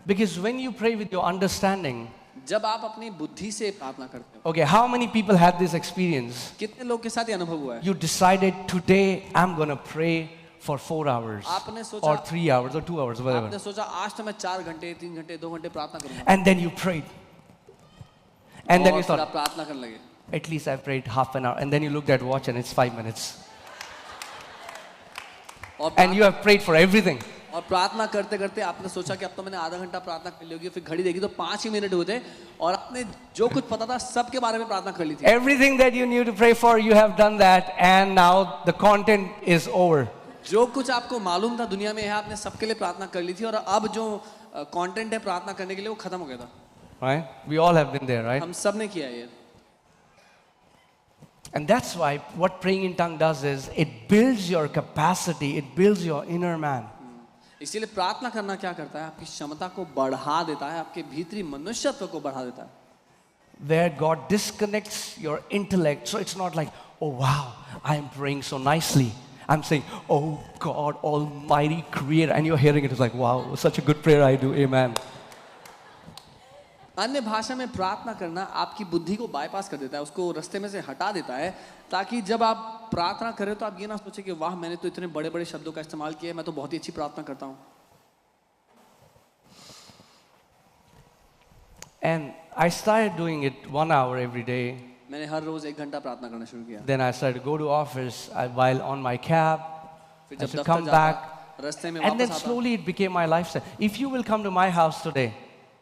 Because when you pray with your understanding, जब आप अपनी बुद्धि से प्रार्थना करते हो, okay, how many people had this experience? कितने लोग के साथ ये अनुभव हुआ है? You decided today I'm going to pray for 4 hours आपने सोचा, or 3 hours or 2 hours, whatever. आपने सोचा आज तो मैं 4 घंटे 3 घंटे 2 घंटे प्रार्थना करूंगा, And then you prayed. And then और you फिर thought, आप प्रार्थना करने लगे, at least I prayed half an hour. And then you looked at watch and it's 5 minutes. और And you have prayed for everything. और प्रार्थना करते करते आपने सोचा कि अब तो मैंने आधा घंटा प्रार्थना कर ली होगी, फिर घड़ी देखी तो 5 ही मिनट हुए थे और आपने जो कुछ पता था सबके बारे में प्रार्थना कर ली थी. Everything that you knew to pray for, you have done that, and now the content is over. जो कुछ आपको मालूम था दुनिया में है, आपने सबके लिए प्रार्थना कर ली थी और अब जो कंटेंट है प्रार्थना करने के लिए वो खत्म हो गया था. Right? We all have been there, right? हम सब ने किया है ये. And that's why what praying in tongue does is it builds your capacity, it builds your inner man. इसीलिए प्रार्थना करना क्या करता है, आपकी क्षमता को बढ़ा देता है, आपके भीतरी मनुष्यत्व को बढ़ा देता है. Where God disconnects your intellect, so it's not like, oh wow, I am praying so nicely. I'm saying, oh God, Almighty Creator, and you're hearing it, it's like, wow, such a good prayer I do, amen. अन्य भाषा में प्रार्थना करना आपकी बुद्धि को bypass कर देता है, उसको रास्ते में से हटा देता है, ताकि जब आप प्रार्थना करें तो आप ये ना सोचें कि वाह मैंने तो इतने बड़े बड़े शब्दों का इस्तेमाल किया है, मैं तो बहुत ही अच्छी प्रार्थना करता हूँ. And I started doing it 1 hour every day. मैंने हर रोज 1 घंटा प्रार्थना करना शुरू किया. Then I started to go to office while on my cab. फिर I जब should दफ्तर come जाता, back. रास्ते में And then वापस आता, slowly it became my lifestyle. If you will come to my house today,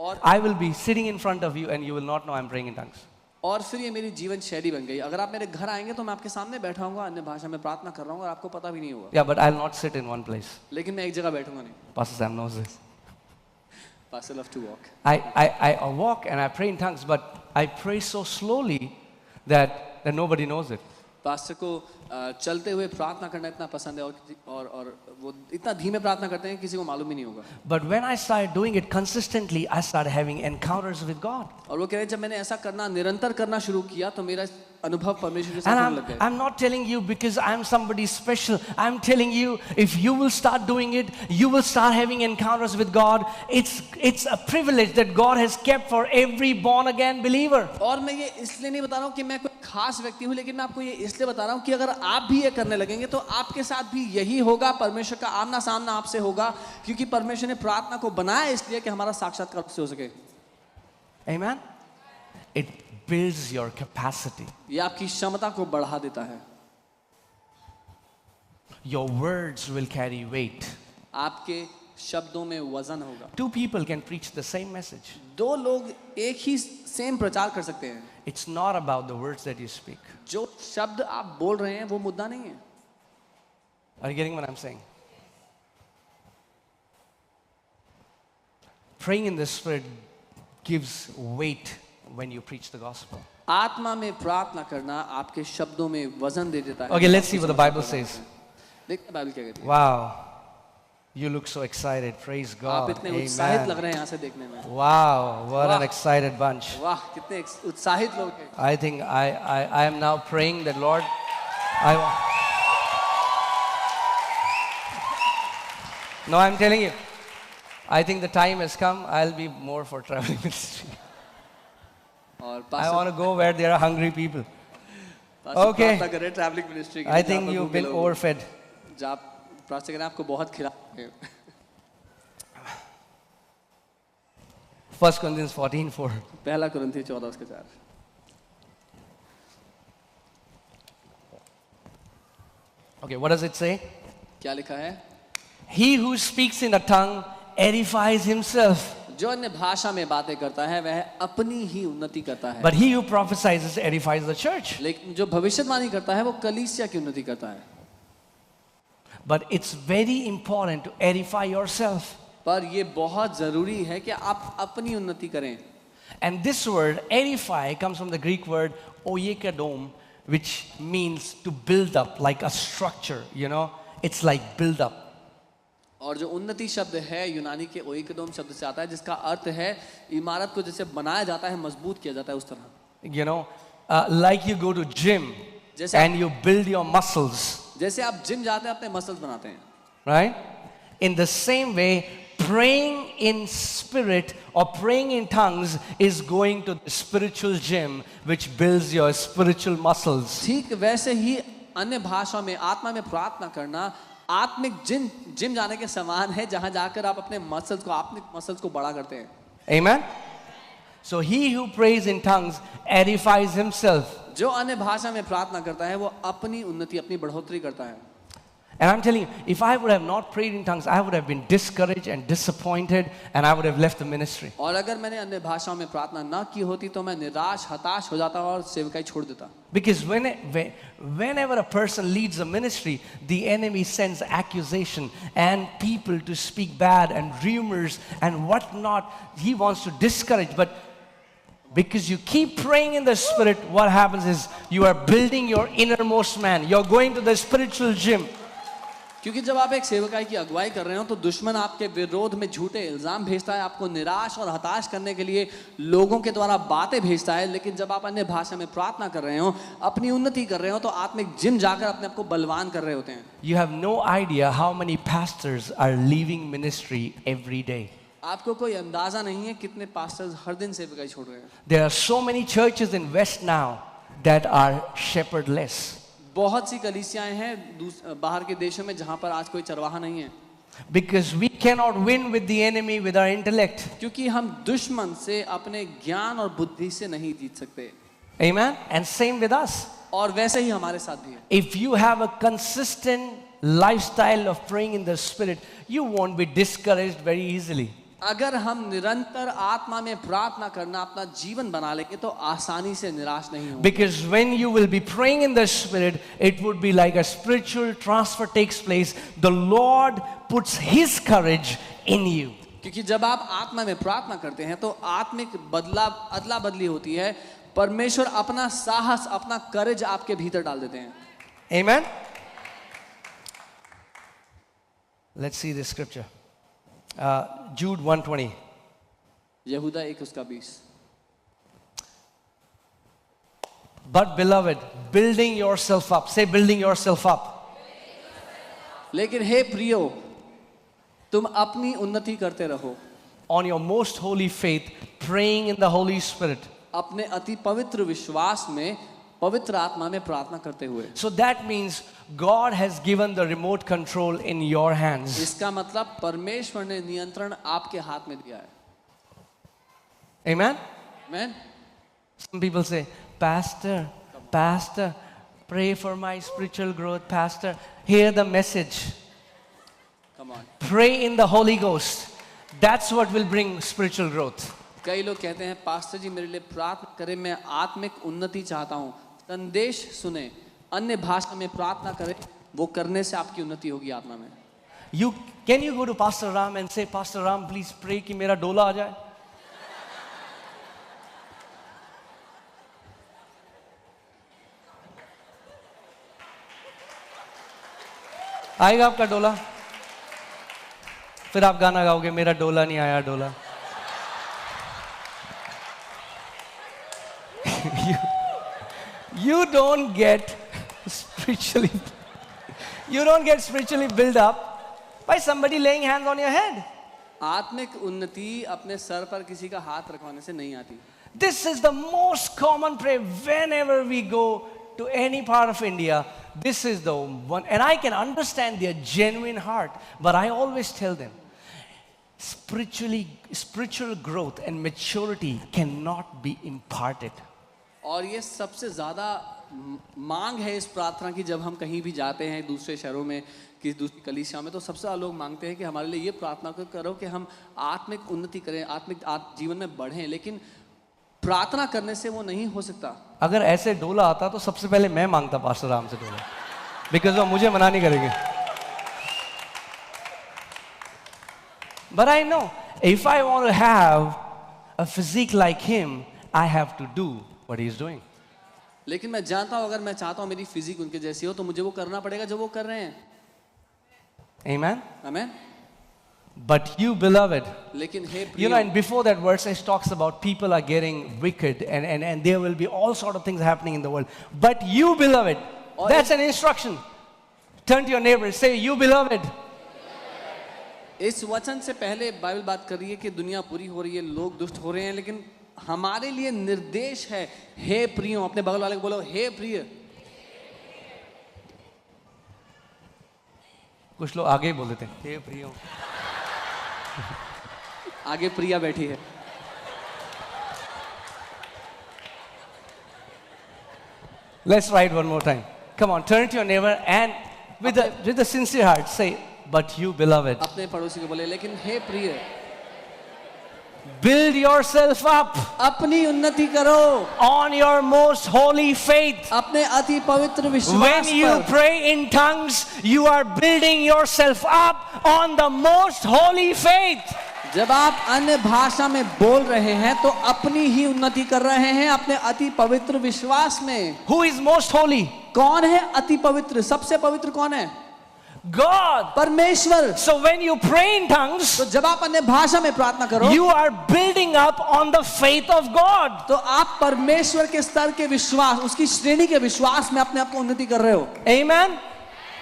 और I will be sitting in front of you and you will not know I'm praying in tongues. और फिर ये मेरी जीवन शैली बन गई. अगर आप मेरे घर आएंगे तो मैं आपके सामने बैठा हूँगा, अन्य भाषा में प्रार्थना कर रहा हूँ और आपको पता भी नहीं होगा. Yeah, but I'll not sit in one place. लेकिन मैं एक जगह बैठूंगा नहीं. Pastor Sam knows this. Pastor love to walk. I walk and I pray in tongues, but I pray so slowly that nobody knows it. Pastor को चलते हुए प्रार्थना करना इतना पसंद है और वो इतना धीमे प्रार्थना करते हैं किसी को मालूम ही नहीं होगा. But when I started doing it consistently, I started having encounters with God. और वो कह रहे हैं जब मैंने ऐसा करना निरंतर करना शुरू किया तो मेरा अनुभव परमेश्वर के साथ होने लग गया. I'm not telling you because I'm somebody special. I'm telling you, if you will start doing it, you will start having encounters with God. It's a privilege that God has kept for every born again believer. और मैं ये इसलिए नहीं बता रहा हूँ कि मैं कोई खास व्यक्ति हूँ, लेकिन मैं आपको ये इसलिए बता रहा हूँ कि अगर आप भी ये करने लगेंगे तो आपके साथ भी यही होगा. परमेश्वर का आमना सामना आपसे होगा, क्योंकि परमेश्वर ने प्रार्थना को बनाया इसलिए कि हमारा साक्षात्कार उससे हो सके. Amen. It builds your capacity. ये आपकी क्षमता को बढ़ा देता है. Your words will carry weight. आपके शब्दों में वजन होगा. 2 people can preach the same message. 2 लोग एक ही सेम प्रचार कर सकते हैं. It's not about the words that you speak. जो शब्द आप बोल रहे हैं वो मुद्दा नहीं है. Are you getting what I'm saying? Praying in the Spirit gives weight when you preach the gospel. आत्मा में प्रार्थना करना आपके शब्दों में वजन दे देता है. Okay, let's see what the Bible says. देखते हैं बाइबल क्या कहती है. Wow. You look so excited. Praise आप God. इतने उत्साहित लग Amen. रहे हैं यहाँ से देखने में. Wow, what an वाह. excited bunch. वाह कितने उत्साहित लोग हैं. I think I am now praying that Lord, No, I'm telling you, I think the time has come. I'll be more for traveling ministry. और I want to go where there are hungry people. Okay. प्रार्थना करें travelling ministry I think you've been overfed. जब प्रार्थना करें आपको बहुत खिला. 1 Corinthians 14:4. पहला कुरिन्थी 14:4. Okay, what does it say? क्या लिखा है? He who speaks in a tongue edifies himself, जो अन्य भाषा में बातें करता है वह अपनी ही उन्नति करता है. but he who prophesies edifies the church. लेकिन जो भविष्यवाणी करता है वो कलीसिया की उन्नति करता है. But it's very important to edify yourself. पर ये बहुत जरूरी है कि आप अपनी उन्नति करें. And this word edify comes from the Greek word oikodom, which means to build up, like a structure, you know, it's like build up. और जो उन्नति शब्द है यूनानी के ओइकोडोम शब्द से आता है, जिसका अर्थ है इमारत को जैसे बनाया जाता है, मजबूत किया जाता है उस तरह. You know, like you go to gym जैसे and you build your muscles, जैसे आप जिम जाते हैं अपने मसल्स बनाते हैं. right? In the same way, praying in spirit or praying in tongues is going to the spiritual gym which builds your spiritual muscles. ठीक वैसे ही अन्य भाषाओं में आत्मा में प्रार्थना करना आत्मिक जिम जाने के समान है, जहां जाकर आप अपने मसल्स को आत्मिक मसल्स को बड़ा करते हैं. Amen? So he who prays in tongues edifies himself. जो अन्य भाषा में प्रार्थना करता है वो अपनी उन्नति अपनी बढ़ोतरी करता है. And I'm telling you, if I would have not prayed in tongues, I would have been discouraged and disappointed and I would have left the ministry. और अगर मैंने अन्य भाषाओं में प्रार्थना ना की होती तो मैं निराश हताश हो जाता और सेवकाई छोड़ देता. Because whenever a person leads a ministry, the enemy sends accusation and people to speak bad and rumors and whatnot. He wants to discourage, but because you keep praying in the spirit, what happens is you are building your innermost man. You're going to the spiritual gym. क्योंकि जब आप एक सेवकाई की अगुवाई कर रहे हो तो दुश्मन आपके विरोध में झूठे इल्जाम भेजता है, आपको निराश और हताश करने के लिए लोगों के द्वारा बातें भेजता है. लेकिन जब आप अन्य भाषा में प्रार्थना कर रहे हो, अपनी उन्नति कर रहे हो, तो आत्मिक जिम जाकर अपने आप को बलवान कर रहे होते हैं. You have no idea how many pastors are leaving ministry every day. आपको कोई अंदाजा नहीं है कितने पास्टर्स हर दिन सेवकाई छोड़ रहे हैं. There are so many churches in West now that are shepherdless. बहुत सी कलीसियाएं हैं बाहर के देशों में जहां पर आज कोई चरवाहा नहीं है. Because we cannot win with the enemy with our intellect. क्योंकि हम दुश्मन से अपने ज्ञान और बुद्धि से नहीं जीत सकते. Amen? And same with us. और वैसे ही हमारे साथ भी है. If you have a consistent lifestyle of praying in the spirit, you won't be discouraged very easily. अगर हम निरंतर आत्मा में प्रार्थना करना अपना जीवन बना लेंगे तो आसानी से निराश नहीं होंगे. Because when you will be praying in the spirit, it would be like a spiritual transfer takes place. The Lord puts his courage in you. क्योंकि जब आप आत्मा में प्रार्थना करते हैं तो आत्मिक अदला बदली होती है. परमेश्वर अपना साहस अपना करेज आपके भीतर डाल देते हैं. Amen? Let's see this scripture. Jude 1:20. यहूदा 1 उसका 20. But beloved, building yourself up. Say building yourself up. लेकिन हे प्रियो, तुम अपनी उन्नति करते रहो. On your most holy faith, praying in the Holy Spirit. अपने अति पवित्र विश्वास में पवित्र आत्मा में प्रार्थना करते हुए. So that means God has given the remote control in your hands. इसका मतलब परमेश्वर ने नियंत्रण आपके हाथ में दिया है. Amen? Amen? Some people say, Pastor, pray for my spiritual growth. Pastor, hear the message. Come on. Pray in the Holy Ghost. That's what will bring spiritual growth. कई लोग कहते हैं पास्टर जी मेरे लिए प्रार्थना करें, मैं आत्मिक उन्नति चाहता हूँ. संदेश सुने, अन्य भाषा में प्रार्थना करें, वो करने से आपकी उन्नति होगी आत्मा में. Can you go to Pastor Ram and say, Pastor Ram, please pray कि मेरा डोला आ जाए? आएगा आपका डोला? फिर आप गाना गाओगे, मेरा डोला नहीं आया डोला. You don't get spiritually built up by somebody laying hands on your head. आत्मिक उन्नति अपने सर पर किसी का हाथ रखवाने से नहीं आती. This is the most common prayer whenever we go to any part of India. This is the one, and I can understand their genuine heart, but I always tell them, spiritual growth and maturity cannot be imparted. और ये सबसे ज़्यादा मांग है इस प्रार्थना की. जब हम कहीं भी जाते हैं दूसरे शहरों में किसी दूसरी कलीसिया में, तो सबसे ज़्यादा लोग मांगते हैं कि हमारे लिए ये प्रार्थना करो कि हम आत्मिक उन्नति करें, आत्मिक जीवन में बढ़ें. लेकिन प्रार्थना करने से वो नहीं हो सकता. अगर ऐसे डोला आता तो सबसे पहले मैं मांगता पास्टर राम से डोला, बिकॉज वो मुझे मना नहीं करेंगे. But I know if I want to have a physique like him, I have to do what he is doing. लेकिन मैं जानता हूं अगर मैं चाहता हूं मेरी फिजिक उनके जैसी हो तो मुझे वो करना पड़ेगा जो वो कर रहे हैं. Amen? Amen? But you, beloved, लेकिन हे you know, प्रियो, and before that verse it talks about people are getting wicked and there will be all sort of things happening in the world. But you, beloved, that's an instruction. Turn to your neighbor, say, you, beloved. इस वचन से पहले Bible बात कर रही है कि दुनिया बुरी हो रही है, लोग दुष्ट हो रहे हैं, लेकिन हमारे लिए निर्देश है, हे प्रियो। अपने बगल वाले को बोलो, हे प्रिय। कुछ लोग आगे ही बोल देते हैं, हे प्रियो। आगे प्रिया बैठी है। Let's write one more time. Come on, turn to your neighbor and with a sincere heart say, but you beloved. अपने पड़ोसी को बोले, लेकिन हे प्रिय, build yourself up अपनी उन्नति करो on your most holy faith. अपने अति पवित्र When विश्वास you पर। pray in tongues, you are building yourself up on the most holy faith. जब आप अन्य भाषा में बोल रहे हैं तो अपनी ही उन्नति कर रहे हैं अपने अति पवित्र विश्वास में। Who is most holy? कौन है अति पवित्र? सबसे पवित्र कौन है? God. परमेश्वर। So when you pray in tongues, तो जब आप अन्य भाषा में प्रार्थना करो, you are building up on the faith of God. तो आप परमेश्वर के स्तर के विश्वास, उसकी श्रेणी के विश्वास में अपने आप को उन्नति कर रहे हो। Amen.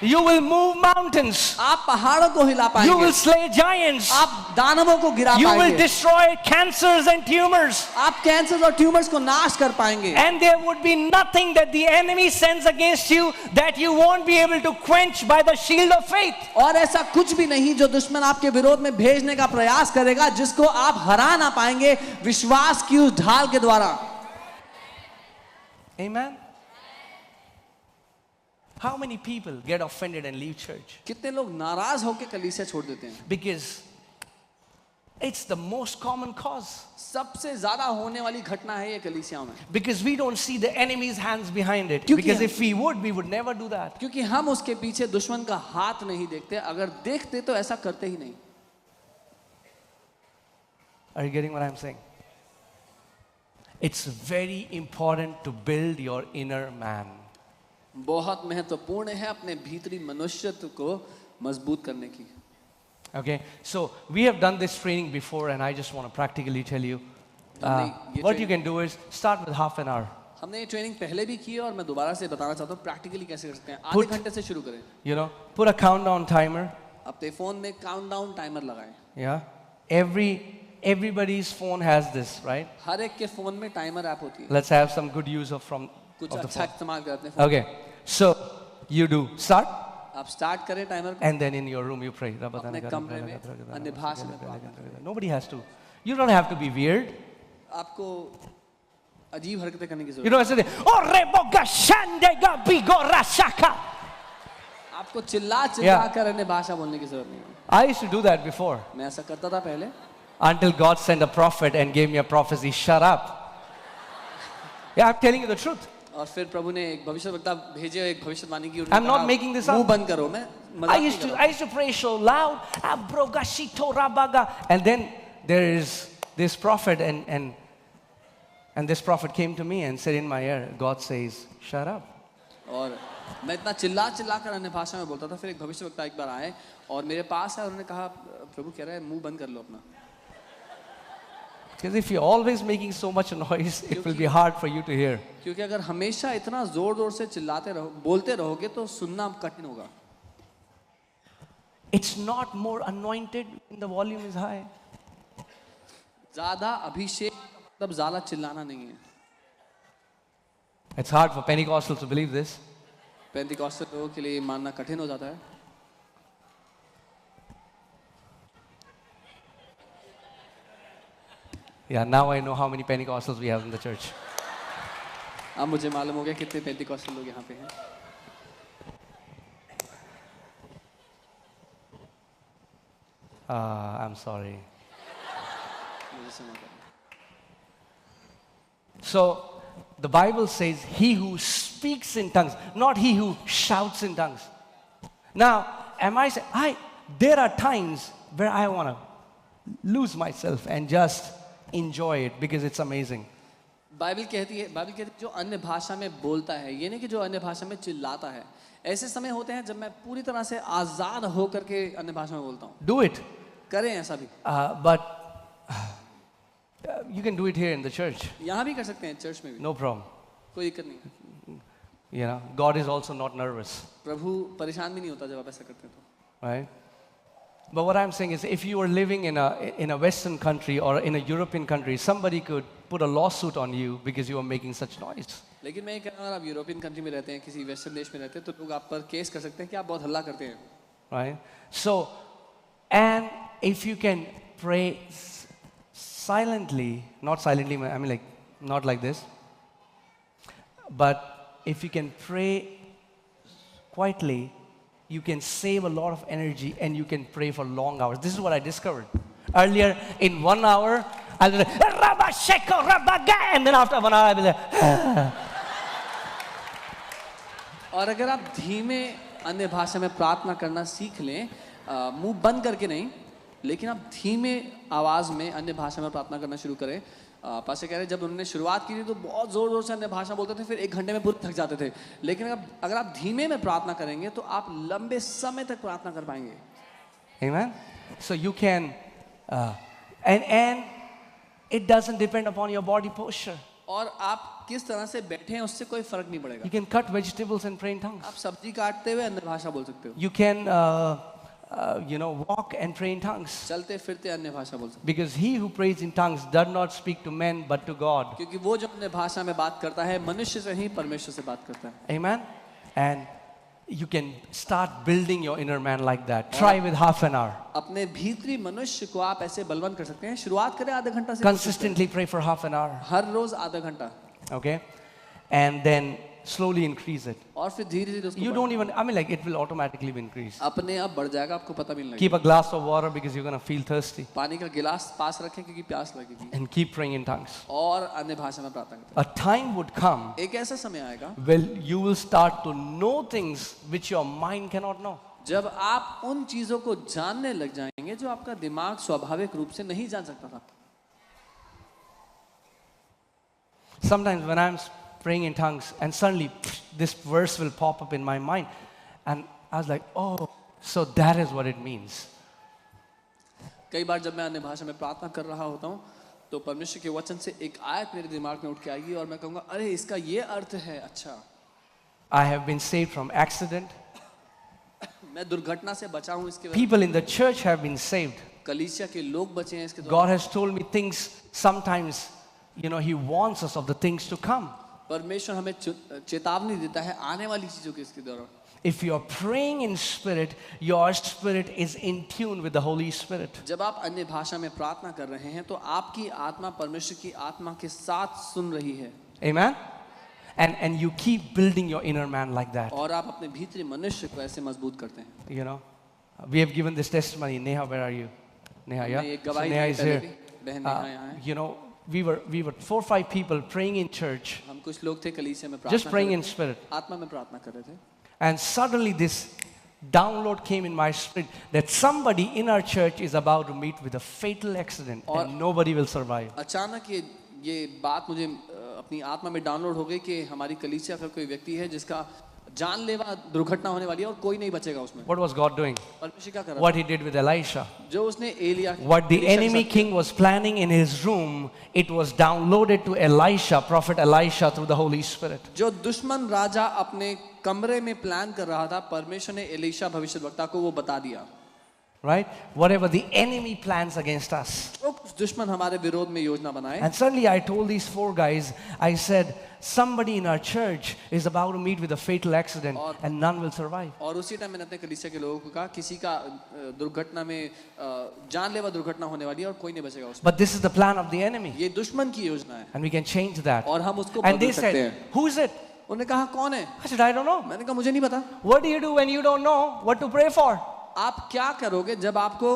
You will move mountains. आप पहाड़ों को हिला You will पाएंगे, slay giants. आप दानवों को गिरा You will पाएंगे, destroy cancers and tumors. आप कैंसर और ट्यूमर्स को नाश कर पाएंगे। And there would be nothing that the enemy sends against you that you won't be able to quench by the shield of faith. और ऐसा कुछ भी नहीं जो दुश्मन आपके विरोध में भेजने का प्रयास करेगा जिसको आप हरा ना पाएंगे विश्वास की उस ढाल के द्वारा। Amen. How many people get offended and leave church? कितने लोग नाराज होकर कलीसिया छोड़ देते हैं? Because it's the most common cause. सबसे ज्यादा होने वाली घटना है ये कलीसियाओं में। Because we don't see the enemy's hands behind it. क्योंकि Because हम- if we would never do that. क्योंकि हम उसके पीछे दुश्मन का हाथ नहीं देखते, अगर देखते तो ऐसा करते ही नहीं। Are you getting what I'm saying? It's very important to build your inner man. बहुत महत्वपूर्ण है अपने भीतरी मनुष्यत्व को मजबूत करने की। Okay, so we have done this training before, and I just want to practically tell you what you can do is start with half an hour. हमने ये ट्रेनिंग पहले भी की है और मैं दोबारा से बताना चाहता हूँ प्रैक्टिकली कैसे कर सकते हैं। आधे Put- घंटे से शुरू करें। You know, put a countdown timer. अपने फोन में काउंटडाउन टाइमर लगाएं। Yeah, everybody's phone has this, right? हर एक के फोन में टाइमर ऐप होती है। Let's have some good use of कुछ the अच्छा phone. इस्तेमाल करते हैं phone. Okay, so you do start, आप स्टार्ट करें टाइमर को। and then in your room you pray. अपने कमरे में अन्य भाषा में प्रार्थना करें। Nobody has to. You don't have to be weird. आपको अजीब हरकतें करने की You जरूरत don't have to say, "Oh, reboga shandega bigora shaka." आपको चिल्ला कर अन्य भाषा बोलने की जरूरत नहीं है। I used to do that before मैं ऐसा करता था पहले, until God sent a prophet and gave me a prophecy. Shut up. Yeah, I'm telling you the truth. और फिर प्रभु ने एक भविष्यवक्ता भेजे, एक भविष्यवाणी की। I'm not making this up. मुंह बंद करो। मैं I मजाक नहीं used कर to रहा हूं। pray so loud, "Abroga shito rabaga," and then there is this prophet, and this prophet came to me and said in my ear, God says, "Shut up." और मैं इतना चिल्ला कर अन्य भाषा में बोलता था। फिर एक भविष्यवक्ता एक बार आए और मेरे पास है और उन्होंने कहा, प्रभु कह रहा है मुंह बंद कर लो अपना। Because if you're always making so much noise, it will be hard for you to hear. क्योंकि अगर हमेशा इतना जोर से चिल्लाते रहो, बोलते रहोगे तो सुनना कठिन होगा। It's not more anointed when the volume is high. ज्यादा अभिषेक मतलब ज्यादा चिल्लाना नहीं है। It's hard for Pentecostals to believe this. Pentecostal लोगों के लिए ये मानना कठिन हो जाता है। Yeah, now I know how many Pentecostals we have in the church. अब मुझे मालूम हो गया कितने पेंटिकॉस्टल लोग यहाँ पे हैं। I'm sorry. मुझे क्षमा करें। So, the Bible says, he who speaks in tongues, not he who shouts in tongues. Now, there are times where I want to lose myself and just enjoy it because it's amazing. Bible कहती है जो अन्य भाषा में बोलता है, ये नहीं कि जो अन्य भाषा में चिल्लाता है। ऐसे समय होते हैं जब मैं पूरी तरह से आजाद होकर के अन्य भाषा में बोलता हूँ। Do it. करें ऐसा भी। But you can do it here in the church. यहाँ भी कर सकते हैं, चर्च में भी। No problem. कोई दिक्कत नहीं। You know, God is also not nervous. प्रभु परेशान भी नहीं होता जब आप ऐसा करते हैं तो। Right? But what I'm saying is, if you were living in a Western country or in a European country, somebody could put a lawsuit on you because you are making such noise. लेकिन मैं ये कह रहा हूँ, अगर आप European country में रहते हैं, किसी वेस्टर्न देश में रहते हैं, तो लोग आप पर केस कर सकते हैं कि आप बहुत हल्ला करते हैं. Right? So, and if you can pray silently, not silently, I mean like, not like this, but if you can pray quietly, you can save a lot of energy and you can pray for long hours. This is what I discovered. Earlier, in 1 hour, I'll be like, Rabba Sheko, Rabba Ga, and then after 1 hour, I'll be like, और अगर आप धीमे अन्य भाषा में प्रार्थना करना सीख लें, मुंह बंद करके नहीं, लेकिन आप धीमे आवाज में अन्य भाषा में प्रार्थना करना शुरू करें. पास्टर कह रहे हैं, जब उन्होंने शुरुआत की थी तो बहुत जोर जोर से अन्य भाषा बोलते थे, फिर 1 घंटे में पूरे थक जाते थे. लेकिन अगर आप धीमे में प्रार्थना करेंगे तो आप लंबे समय तक प्रार्थना कर पाएंगे. amen? So you can, and it doesn't depend upon your body posture. और आप किस तरह से बैठे हैं उससे कोई फर्क नहीं पड़ेगा. You can cut vegetables and pray in tongues. आप सब्जी काटते हुए अन्य भाषा बोल सकते हो. You can, walk and pray in tongues. चलते फिरते अन्य भाषा बोल सकते Because he who prays in tongues does not speak to men but to God. हो. क्योंकि वो जो अन्य भाषा में बात करता है, मनुष्य से ही परमेश्वर से बात करता है. Amen? And you can start building your inner man like that. Try with half an hour. अपने भीतरी मनुष्य को आप ऐसे बलवंत कर सकते हैं. शुरुआत करें आधा घंटा से. Consistently pray for half an hour. हर रोज आधा घंटा. Okay? And then slowly increase it. और फिर धीरे धीरे उसको You don't even, I mean like it will automatically be increased. अपने आप बढ़ जाएगा, आपको पता भी नहीं लगेगा. Keep a glass of water because you're going to feel thirsty. पानी का गिलास पास रखें क्योंकि प्यास लगेगी. And keep praying in tongues. और अन्य भाषा में प्रार्थना करें. A time would come एक ऐसा समय आएगा when you will start to know things which your mind cannot know. जब आप उन चीजों को जानने लग जाएंगे जो आपका दिमाग स्वाभाविक रूप से नहीं जान सकता था. Sometimes when I'm praying in tongues and suddenly this verse will pop up in my mind and I was like, oh, so that is what it means. कई बार जब मैं अन्य भाषा में प्रार्थना कर रहा होता हूँ तो परमेश्वर के वचन से एक आयत मेरे दिमाग में उठ के आएगी और मैं कहूँगा, अरे इसका ये अर्थ है. अच्छा, I have been saved from accident. मैं दुर्घटना से बचा हूँ इसके वजह. People in the church have been saved. कलीसिया के लोग बचे हैं इसके द्वारा. God has told me things sometimes, he wants us of the things to come. परमेश्वर हमें चेतावनी देता है आने वाली चीजों के इसके द्वारा. If you are praying in spirit, your spirit is in tune with the Holy Spirit. जब आप अन्य भाषा में प्रार्थना कर रहे हैं तो आपकी आत्मा परमेश्वर की आत्मा के साथ सुन रही है. Amen? And you keep building your inner man like that. और आप अपने भीतरी मनुष्य को ऐसे मजबूत करते हैं. We have given this testimony. Neha, where are you? Neha, yeah? हमने एक So गवाही Neha दी is पहले here. भी. बहन नेहा यहाँ है. We were 4 or 5 people praying in church, हम कुछ लोग थे कलीसिया में just प्रार्थना praying कर in रहे थे. spirit. आत्मा में प्रार्थना कर रहे थे. And suddenly this download came in my spirit that somebody in our church is about to meet with a fatal accident and nobody will survive. अचानक ये बात मुझे अपनी आत्मा में डाउनलोड हो गई कि हमारी कलीसिया का कोई व्यक्ति है जिसका जानलेवा दुर्घटना होने वाली है और कोई नहीं बचेगा उसमें. What was God doing? परमेश्वर क्या कर रहा What he did with Elisha. था? जो उसने Elia What the enemy king was planning in his room, it was downloaded to Elisha, Prophet Elisha, through the Holy Spirit. जो दुश्मन राजा अपने कमरे में प्लान कर रहा था, परमेश्वर ने एलीशा भविष्यद्वक्ता को वो बता दिया. Right? Whatever the enemy plans against us. जो कुछ दुश्मन हमारे विरोध में योजना बनाए. And suddenly I told these 4 guys, I said, somebody in our church is about to meet with a fatal accident and none will survive. और उसी टाइम मैंने अपने कलीसिया के लोगों को कहा, किसी का दुर्घटना में जानलेवा दुर्घटना होने वाली है और कोई नहीं बचेगा उसमें. But this is the plan of the enemy. ये दुश्मन की योजना है. And we can change that. और हम उसको And they बदल सकते said, हैं. who is it? उन्होंने कहा कौन है? I said, I don't know. मैंने कहा मुझे नहीं पता. What do you do when you don't know what to pray for? आप क्या करोगे जब आपको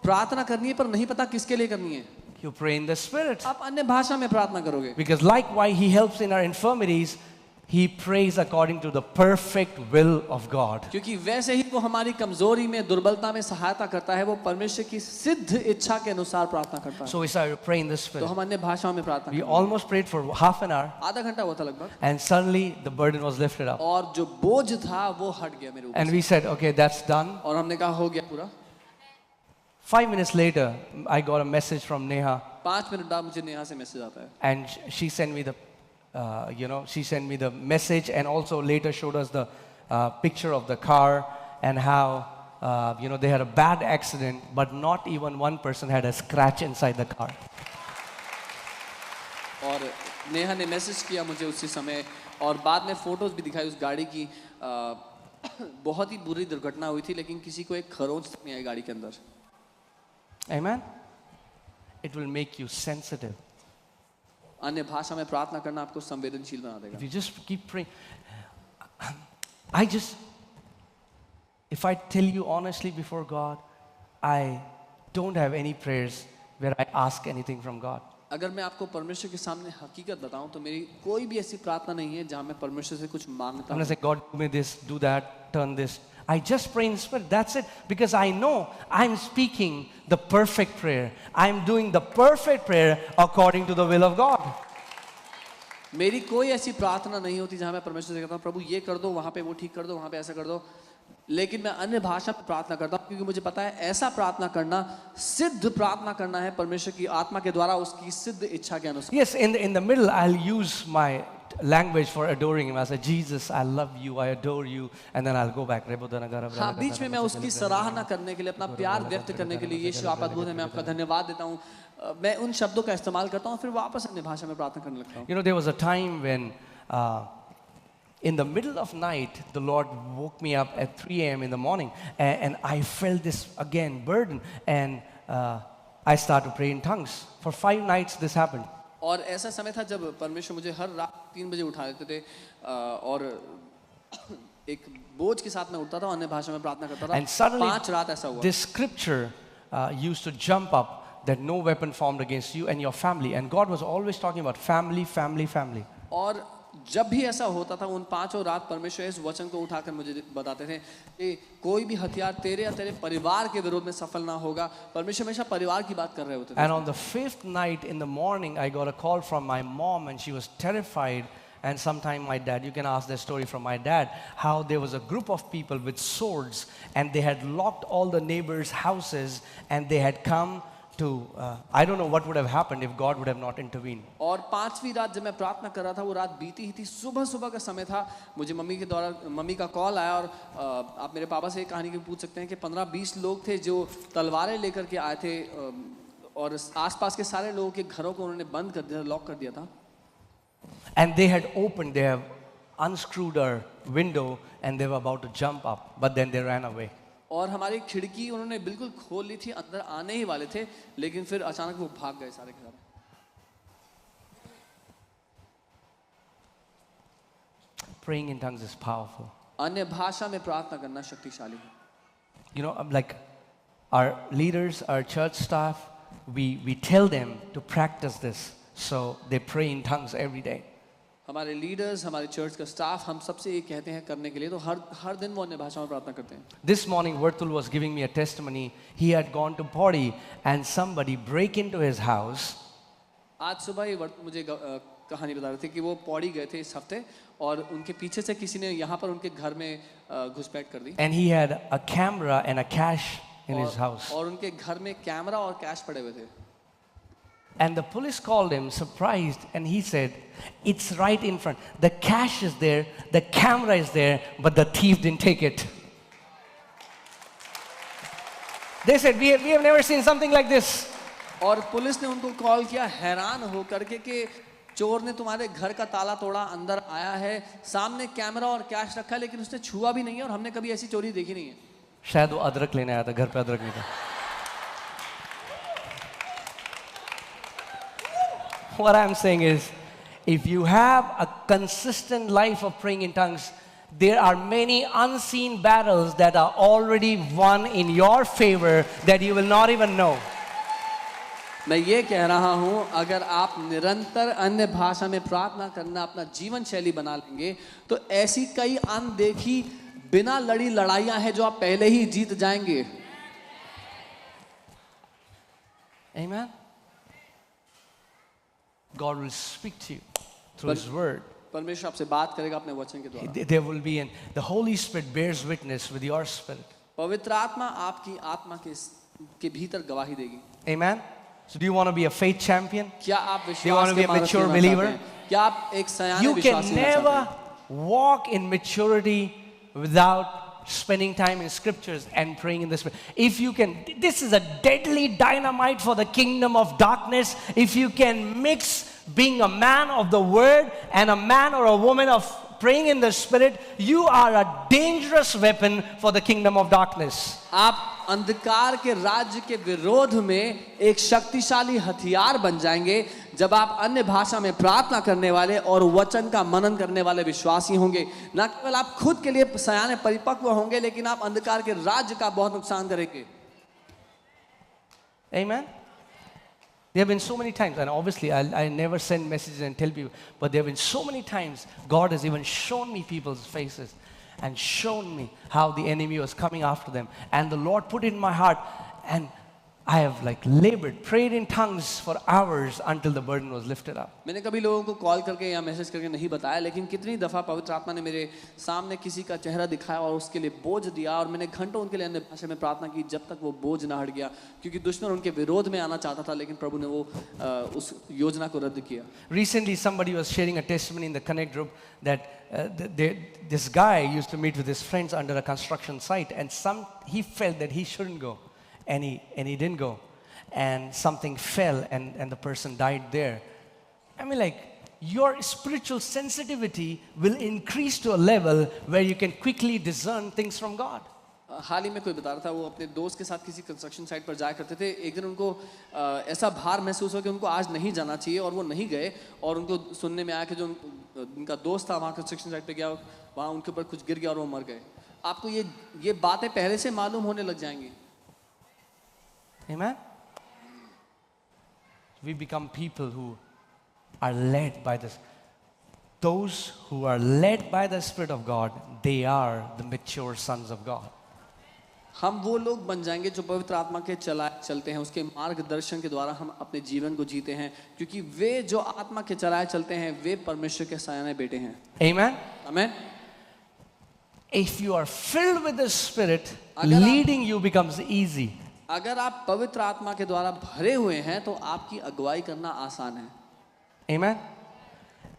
प्रार्थना करनी है पर नहीं पता किसके लिए करनी है? You pray in the Spirit. आप अन्य भाषा में प्रार्थना करोगे. Because likewise He helps in our infirmities, He prays according to the perfect will of God. क्योंकि वैसे ही वो हमारी कमजोरी में, दुर्बलता में सहायता करता है, वो परमेश्वर की सिद्ध इच्छा के अनुसार प्रार्थना करता है. So we started to pray in the तो Spirit. हम अन्य भाषाओं में प्रार्थना We करते almost prayed for half an hour, हैं. आधा घंटा हुआ था लगभग. and suddenly the burden was lifted up. और जो बोझ था वो हट गया मेरे ऊपर And से. we said, okay, that's done. और हमने कहा हो गया पूरा. 5 minutes later, I got a message from Neha, 5 minute बाद मुझे नेहा से मैसेज आता है. and she sent me the, she sent me the message, and also later showed us the picture of the car and how they had a bad accident, but not even one person had a scratch inside the car. और नेहा ने message किया मुझे उसी समय और बाद में photos भी दिखाई उस गाड़ी की। बहुत ही बुरी दुर्घटना हुई थी, लेकिन किसी को एक खरोंच तक नहीं आई गाड़ी के अंदर। Amen? It will make you sensitive. अन्य भाषा में प्रार्थना करना आपको संवेदनशील बना देगा। If you just keep praying. If I tell you honestly before God, I don't have any prayers where I ask anything from God. अगर मैं आपको परमेश्वर के सामने हकीकत बताऊं तो मेरी कोई भी ऐसी प्रार्थना नहीं है जहां मैं परमेश्वर से कुछ मांगता I'm हूं। not saying, God, do me this, do that, turn this. I just pray in spirit. That's it. Because I know I'm speaking the perfect prayer. I'm doing the perfect prayer according to the will of God. मेरी कोई ऐसी प्रार्थना नहीं होती जहां मैं परमेश्वर से कहता हूं प्रभु ये कर दो, वहां पे वो ठीक कर दो, वहां पे ऐसा कर दो। लेकिन मैं अन्य भाषा में प्रार्थना करता हूं क्योंकि मुझे पता है ऐसा प्रार्थना करना, सिद्ध प्रार्थना करना है परमेश्वर की आत्मा के द्वारा उसकी सिद्ध इच्छा के अनुसार। Yes, in the middle, I'll use my language for adoring Him. I say, Jesus, I love you, I adore you, and then I'll go back. हाँ, बीच में मैं उसकी सराहना करने के लिए, अपना प्यार व्यक्त करने के लिए, यीशु आप अद्भुत हैं, मैं आपका धन्यवाद देता हूँ, मैं उन शब्दों का इस्तेमाल करता हूँ, फिर वापस अन्य भाषा में प्रार्थना करने लगता हूँ। There was a time when in the middle of night, the Lord woke me up at 3 a.m. in the morning, and I felt this again burden, and I started to pray in tongues. For 5 nights this happened. और ऐसा समय था जब परमेश्वर मुझे हर रात 3 बजे उठा देते थे और एक बोझ के साथ मैं उठता था, अन्य भाषा में प्रार्थना करता था। And suddenly 5 रात ऐसा हुआ। this scripture used to jump up that no weapon formed against you and your family, and God was always talking about family, family, family. और जब भी ऐसा होता था उन 5 रात परमेश्वर इस वचन को उठाकर मुझे बताते थे कि कोई भी हथियार तेरे या तेरे परिवार के विरोध में सफल ना होगा। परमेश्वर हमेशा परिवार की बात कर रहे होते थे। And on the 5th night in the morning, I got a call from my mom, and she was terrified. And sometime my dad, you can ask the story from my dad, how there was a group of people with swords, and they had locked all the neighbors' houses, and they had come to, I don't know what would have happened if God would have not intervened. और 5वीं रात जब मैं प्रार्थना कर रहा था, वो रात बीती ही थी, सुबह का समय था, मुझे मम्मी का कॉल आया और आप मेरे पापा से एक कहानी की पूछ सकते हैं कि 15-20 लोग थे जो तलवारें लेकर के आए थे और आसपास के सारे लोगों के घरों को उन्होंने बंद कर दिया, लॉक कर दिया था। And they had opened, they have unscrewed our window, and they were about to jump up, but then they ran away. और हमारी खिड़की उन्होंने बिल्कुल खोल ली थी, अंदर आने ही वाले थे, लेकिन फिर अचानक वो भाग गए सारे के सारे। Praying in tongues is powerful. अन्य भाषा में प्रार्थना करना शक्तिशाली है। Like our leaders, our church staff, we tell them to practice this, so they pray in tongues every day. हमारे लीडर्स, हमारे चर्च का स्टाफ, हम सबसे ये कहते हैं करने के लिए, तो हर दिन वो अन्य भाषा में प्रार्थना करते हैं। This morning, Vertul was giving me a testimony. He had gone to party, and somebody break into his house. आज सुबह ही मुझे कहानी बता रहे थे कि वो पौड़ी गए थे इस हफ्ते और उनके पीछे से किसी ने यहाँ पर उनके घर में घुसपैठ कर दी। And he had a camera and a cash in his house. और उनके घर में कैमरा और कैश पड़े हुए थे। And the police called him, surprised, and he said, "It's right in front. The cash is there, the camera is there, but the thief didn't take it." They said, "We have never seen something like this." और police ने उनको call किया हैरान होकर के कि चोर ने तुम्हारे घर का ताला तोड़ा, अंदर आया है, सामने कैमरा और कैश रखा है, लेकिन उसने छुआ भी नहीं है और हमने कभी ऐसी चोरी देखी नहीं है। शायद वो अदरक लेने आया था, घर पे अदरक नहीं था। What I'm saying is, if you have a consistent life of praying in tongues, there are many unseen battles that are already won in your favor that you will not even know. मैं ये कह रहा हूँ, अगर आप निरंतर अन्य भाषा में प्रार्थना करना अपना जीवन शैली बना लेंगे, तो ऐसी कई अनदेखी बिना लड़ी लड़ाइयाँ हैं जो आप पहले ही जीत जाएंगे। Amen. God will speak to you through His word. परमेश्वर आपसे बात करेगा अपने वचन के द्वारा। There will be, and the Holy Spirit bears witness with your spirit. पवित्र आत्मा आपकी आत्मा के भीतर गवाही देगी। Amen. So do you want to be a faith champion? क्या आप Do you want विश्वास to be के a मार्ग mature में believer? चाहते हैं? क्या आप एक सयाने You विश्वासी can होना चाहते never हैं? walk in maturity without spending time in scriptures and praying in the Spirit. If you can, this is a deadly dynamite for the kingdom of darkness. If you can mix being a man of the word and a man or a woman of praying in the Spirit, you are a dangerous weapon for the kingdom of darkness. आप अंधकार के राज्य के विरोध में एक शक्तिशाली हथियार बन जाएंगे जब आप अन्य भाषा में प्रार्थना करने वाले और वचन का मनन करने वाले विश्वासी होंगे। न केवल आप खुद के लिए सयाने परिपक्व होंगे, लेकिन आप अंधकार के राज्य का बहुत नुकसान करेंगे। Amen. There have been so many times, and obviously I never send messages and tell people, but there have been so many times God has even shown me people's faces and shown me how the enemy was coming after them. And the Lord put it in my heart, and I have like labored, prayed in tongues for hours until the burden was lifted up. मैंने कभी लोगों को call करके या message करके नहीं बताया, लेकिन कितनी दफ़ा पवित्र आत्मा ने मेरे सामने किसी का चेहरा दिखाया और उसके लिए बोझ दिया, और मैंने घंटों उनके लिए अन्य भाषा में प्रार्थना की जब तक वो बोझ ना हट गया, क्योंकि दुश्मन उनके विरोध में आना चाहता था, लेकिन प्रभु ने वो उस योजना को रद्द किया। Recently, somebody was sharing a testimony in the Connect group that this guy used to meet with his friends under a construction site, and he felt that he shouldn't go. And he didn't go, and something fell, and the person died there. I mean, like, your spiritual sensitivity will increase to a level where you can quickly discern things from God. हाल ही में कोई बता रहा था, वो अपने दोस्त के साथ किसी कंस्ट्रक्शन साइट पर जाया करते थे। एक दिन उनको ऐसा भार महसूस हुआ कि उनको आज नहीं जाना चाहिए, और वो नहीं गए, और उनको सुनने में आया कि जो उनका दोस्त था वहाँ कंस्ट्रक्शन साइट पे गया, वहाँ उनके ऊपर कुछ गिर गया और वो मर गए। आपको ये बातें पहले से मालूम होने लग जाएंगी। Amen? We become people who are led by this. Those who are led by the Spirit of God, they are the mature sons of God. हम वो लोग बन जाएंगे जो पवित्र आत्मा के चलते हैं, उसके मार्गदर्शन के द्वारा हम अपने जीवन को जीते हैं, क्योंकि वे जो आत्मा के चलाए चलते हैं वे परमेश्वर के सयाने बेटे हैं। Amen? Amen. If you are filled with the Spirit, leading you becomes easy. अगर आप पवित्र आत्मा के द्वारा भरे हुए हैं तो आपकी अगुवाई करना आसान है। Amen?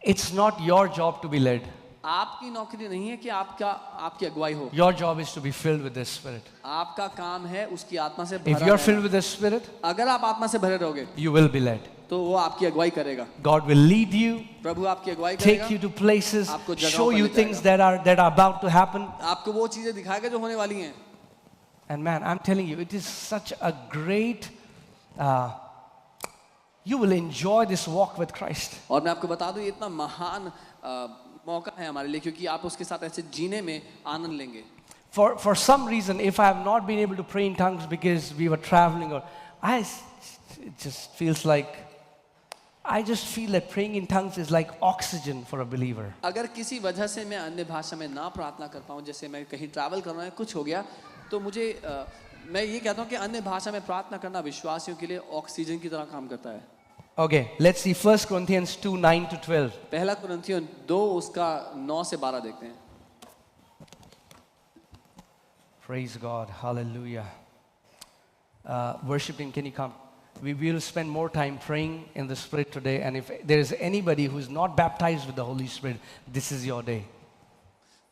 It's not your job to be led. आपकी नौकरी नहीं है कि आपकी अगुवाई हो। Your job is to be filled with the Spirit. आपका काम है उसकी आत्मा से भरा If you're रहना। filled with the Spirit, अगर आप आत्मा से भरे रहोगे you will be led. तो वो आपकी अगुवाई करेगा। God will lead you, प्रभु आपकी अगुवाई take करेगा, you to places, आपको जगहों show पर you ले things जाएगा। that are about to happen. आपको वो चीजें दिखाएगा जो होने वाली हैं। And man, I'm telling you, it is such a great, you will enjoy this walk with Christ. और मैं आपको बता दूं ये इतना महान मौका है हमारे लिए, क्योंकि आप उसके साथ ऐसे जीने में आनंद लेंगे। For some reason, if I have not been able to pray in tongues because we were traveling, or it just feels like, I just feel that praying in tongues is like oxygen for a believer. अगर किसी वजह से मैं अन्य भाषा में ना प्रार्थना कर पाऊं, जैसे मैं कहीं ट्रैवल कर रहा हूं, कुछ हो गया, तो मुझे मैं ये कहता हूं कि अन्य भाषा में प्रार्थना करना विश्वासियों के लिए ऑक्सीजन की तरह काम करता है। Okay, let's see 1 Corinthians 2:9-12. पहला कुरिन्थियों 2 उसका 9 से 12 देखते हैं। Praise God, hallelujah. Worship team, can you come? We will spend more time praying in the Spirit today, and if there is anybody who is not baptized with the Holy Spirit, this is your day.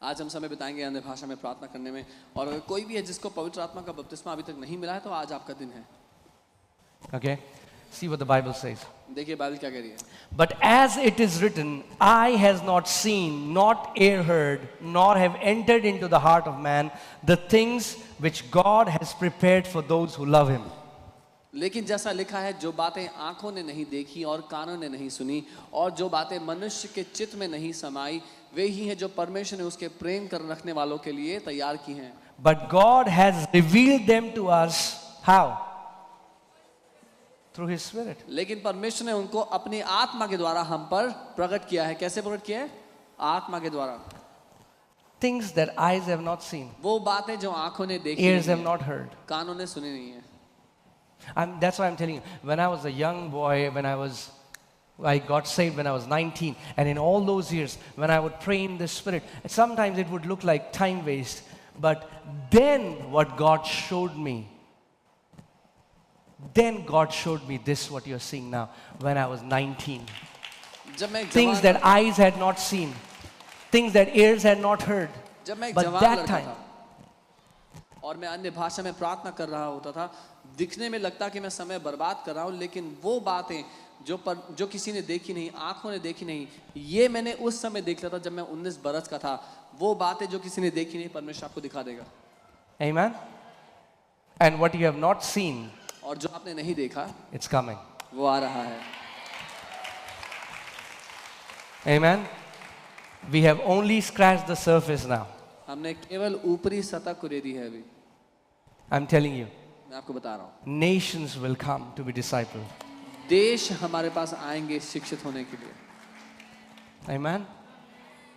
आज हम समय बिताएंगे अन्य भाषा में प्रार्थना करने में, और अगर कोई भी है जिसको पवित्र आत्मा का बपतिस्मा अभी तक नहीं मिला है तो आज आपका दिन है। Okay? See what the Bible says. देखिए बाइबल क्या कह रही है। But as it is written, eye has not seen, not ear heard, nor have entered into the heart of man the things which God has prepared for those who love him. लेकिन जैसा लिखा है, जो बातें आंखों ने नहीं देखी और कानों ने नहीं सुनी और जो बातें मनुष्य के चित्त में नहीं समाई, वे ही हैं जो परमेश्वर ने उसके प्रेम कर रखने वालों के लिए तैयार की हैं। But God has revealed them to us, how? Through his Spirit. लेकिन परमेश्वर ने उनको अपनी आत्मा के द्वारा हम पर प्रकट किया है। कैसे प्रकट किया है? आत्मा के द्वारा। Things that eyes have not seen, वो बातें जो आंखों ने देखी ears नहीं have है, not heard. कानों ने सुनी नहीं है। That's why I'm telling you, when I was a young boy, I got saved when I was 19, and in all those years, when I would pray in the Spirit, sometimes it would look like time waste, but then what God showed me, this, what you're seeing now, when I was 19. जब मैं Things that eyes had not seen, things that ears had not heard. जब मैं एक But जवान that लड़का time, था, और मैं अन्य भाषा में प्रार्थना कर रहा होता था, दिखने में लगता कि मैं समय बर्बाद कर रहा हूँ, लेकिन वो बातें जो किसी ने देखी नहीं, आंखों ने देखी नहीं, ये मैंने उस समय देख लिया था जब मैं 19 बरस का था। वो बातें जो किसी ने देखी नहीं, परमेश्वर आपको दिखा देगा। Amen. And what you have not seen, और जो आपने नहीं देखा, it's coming. वो आ रहा है। Amen. We have only scratched the surface now. हमने केवल ऊपरी सतह को रेदी है अभी। I'm telling you, मैं आपको बता रहा हूँ, nations will come to be discipled. देश हमारे पास आएंगे शिक्षित होने के लिए। Amen.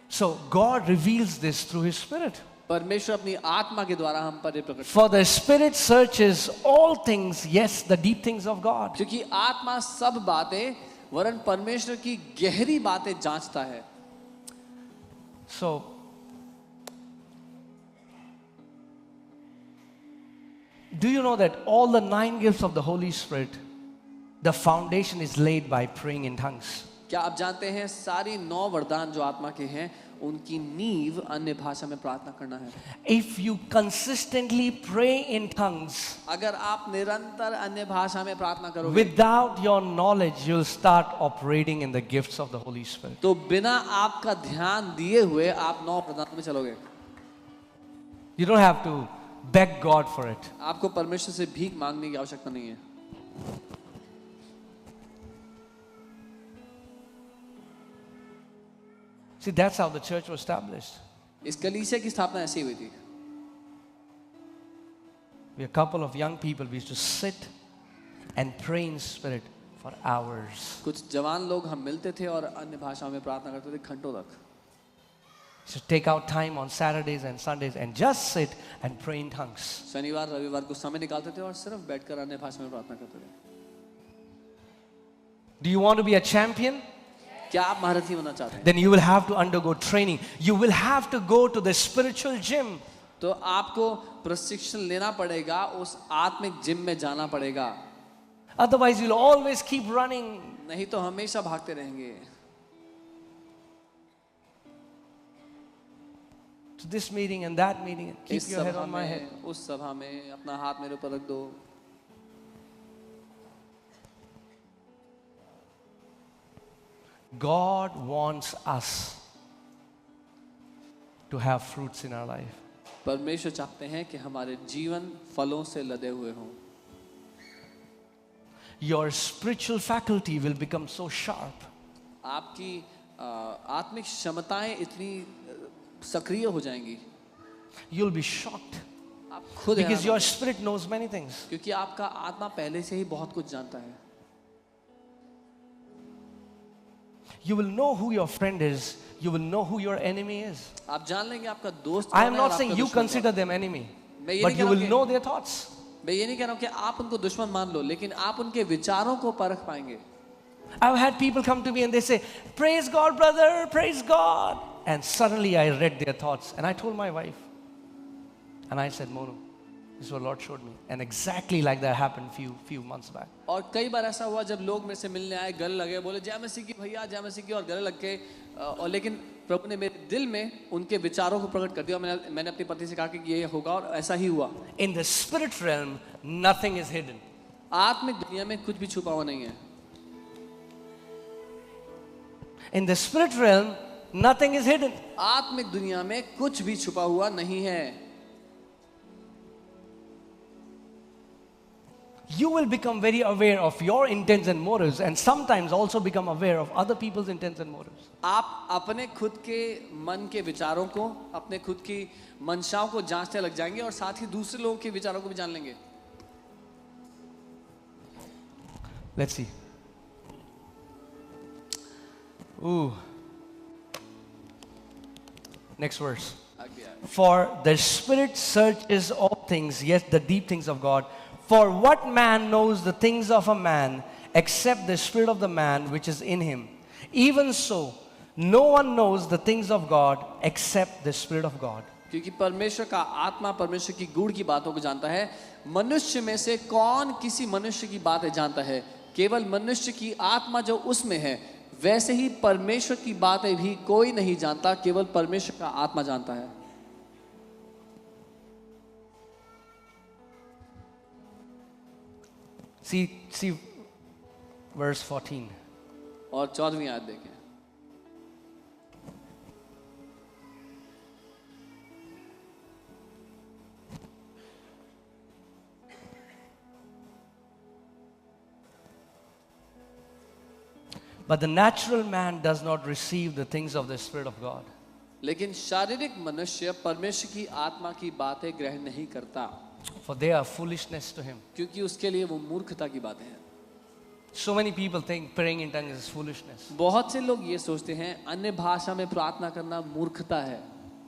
So God reveals this through His Spirit. परमेश्वर अपनी आत्मा के द्वारा हम पर ये प्रकट। For the Spirit searches all things, yes, the deep things of God. क्योंकि आत्मा सब बातें वरन परमेश्वर की गहरी बातें जांचता है। So, do you know that all the 9 gifts of the Holy Spirit, the foundation is laid by praying in tongues? क्या आप जानते हैं सारी 9 वरदान जो आत्मा के हैं, उनकी नींव अन्य भाषा में प्रार्थना करना है। If you consistently pray in tongues, अगर आप निरंतर अन्य भाषा में प्रार्थना करोगे, without your knowledge, you'll start operating in the gifts of the Holy Spirit. तो बिना आपका ध्यान दिए हुए आप 9 वरदान में चलोगे। You don't have to beg God for it. आपको परमेश्वर से भीख मांगने की आवश्यकता नहीं है। See, that's how the church was established. इस कलीसिया की स्थापना ऐसी हुई थी। We a couple of young people, we used to sit and pray in spirit for hours. कुछ जवान लोग हम मिलते थे और अन्य भाषाओं में प्रार्थना करते थे घंटों तक। So take out time on Saturdays and Sundays and just sit and pray in tongues. शनिवार रविवार को समय निकालते थे और सिर्फ बैठकर अन्य भाषा में प्रार्थना करते थे। Do you want to be a champion? क्या आप महारथी बनना चाहते हैं? Then you will have to undergo training. You will have to go to the spiritual gym. तो आपको प्रशिक्षण लेना पड़ेगा, उस आत्मिक जिम में जाना पड़ेगा। Otherwise, you'll always keep running. नहीं तो हमेशा भागते रहेंगे। To this meeting and that meeting, and keep इस your head सभा on my head. में, उस सभा में अपना हाथ मेरे ऊपर रख दो। God wants us to have fruits in our life. परमेश्वर चाहते हैं कि हमारे जीवन फलों से लदे हुए हों। Your spiritual faculty will become so sharp. आपकी आत्मिक क्षमताएं इतनी सक्रिय हो जाएंगी, You'll be shocked आप खुद because हैरान your हो spirit knows many things. जाएंगे, क्योंकि आपका आत्मा पहले से ही बहुत कुछ जानता है। You will know who your friend is. You will know who your enemy is. आप जान लेंगे आपका दोस्त I कौन am है और not saying आपका you दुश्मन consider कौन them enemy, मैं ये but नहीं you कह will रहा know हूं their thoughts. मैं ये नहीं कह रहा हूं कि आप उनको दुश्मन मान लो, लेकिन आप उनके विचारों को परख पाएंगे। I've had people come to me and they say, "Praise God, brother, praise God." And suddenly I read their thoughts and I told my wife. And I said, "Monu, this is what Lord showed me." And exactly like that happened few months back. और कई बार ऐसा हुआ जब लोग मेरे से मिलने आए, गले लगे, बोले जय मसीह की भैया, जय मसीह की, और गले लग के, और लेकिन प्रभु ने मेरे दिल में उनके विचारों को प्रकट कर दिया। मैंने अपनी पत्नी से कहा कि ये होगा, और ऐसा ही हुआ। In the spirit realm, nothing is hidden. आत्मिक दुनिया में कुछ भी छुपा हुआ नहीं है। In the spirit realm, nothing is hidden. आत्मिक दुनिया में कुछ भी छुपा हुआ नहीं है। You will become very aware of your intents and motives, and sometimes also become aware of other people's intents and motives. आप अपने खुद के मन के विचारों को, अपने खुद की मंशाओं को जांचने लग जाएंगे, और साथ ही दूसरे लोगों के विचारों को भी जान लेंगे। Let's see. Ooh. Next verse. For the Spirit searches all things, yes, the deep things of God. For what man knows the things of a man except the spirit of the man which is in him? Even so, no one knows the things of God except the Spirit of God. क्योंकि परमेश्वर का आत्मा परमेश्वर की गूढ़ की बातों को जानता है। मनुष्य में से कौन किसी मनुष्य की बातें जानता है? केवल मनुष्य की आत्मा जो उसमें है। वैसे ही परमेश्वर की बातें भी कोई नहीं जानता, केवल परमेश्वर का आत्मा जानता है। See verse 14. और 14वीं आयत देखें। But the natural man does not receive the things of the Spirit of God. लेकिन शारीरिक मनुष्य परमेश्वर की आत्मा की बातें ग्रहण नहीं करता, For they are foolishness to him. क्योंकि उसके लिए वो मूर्खता की बातें हैं। So many people think praying in tongues is foolishness. बहुत से लोग ये सोचते हैं अन्य भाषा में प्रार्थना करना मूर्खता है।